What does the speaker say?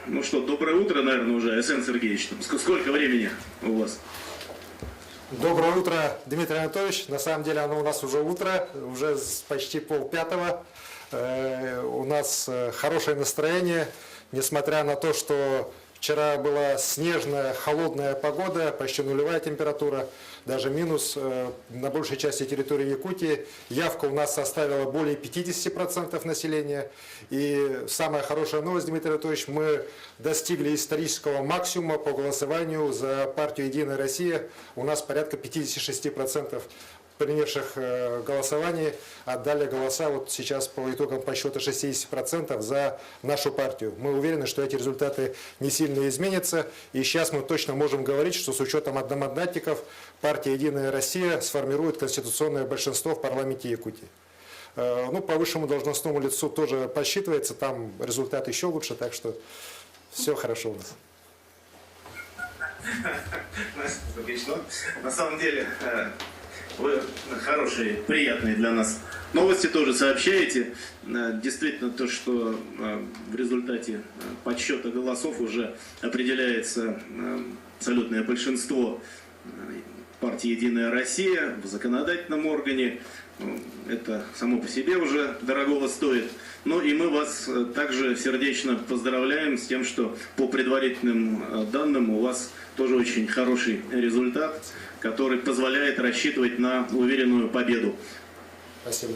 Ну что, доброе утро, наверное, уже, Арсений Сергеевич. Сколько времени у вас? Доброе утро, Дмитрий Анатольевич. На самом деле оно у нас уже утро, уже почти 4:30. У нас хорошее настроение, несмотря на то, что вчера была снежная, холодная погода, почти нулевая температура, даже минус на большей части территории Якутии. Явка у нас составила более 50% населения. И самая хорошая новость, Дмитрий Анатольевич, мы достигли исторического максимума по голосованию за партию «Единая Россия». У нас порядка 56% принявших голосование отдали голоса вот сейчас по итогам подсчета 60% за нашу партию. Мы уверены, что эти результаты не сильно изменятся. И сейчас мы точно можем говорить, что с учетом одномандатников партия «Единая Россия» сформирует конституционное большинство в парламенте Якутии. Ну, по высшему должностному лицу тоже подсчитывается, там результат еще лучше, так что все хорошо у нас. На самом деле, вы хорошие, приятные для нас новости тоже сообщаете. Действительно, то, что в результате подсчета голосов уже определяется абсолютное большинство партии «Единая Россия» в законодательном органе. Это само по себе уже дорогого стоит. Ну и мы вас также сердечно поздравляем с тем, что по предварительным данным у вас тоже очень хороший результат, который позволяет рассчитывать на уверенную победу. Спасибо.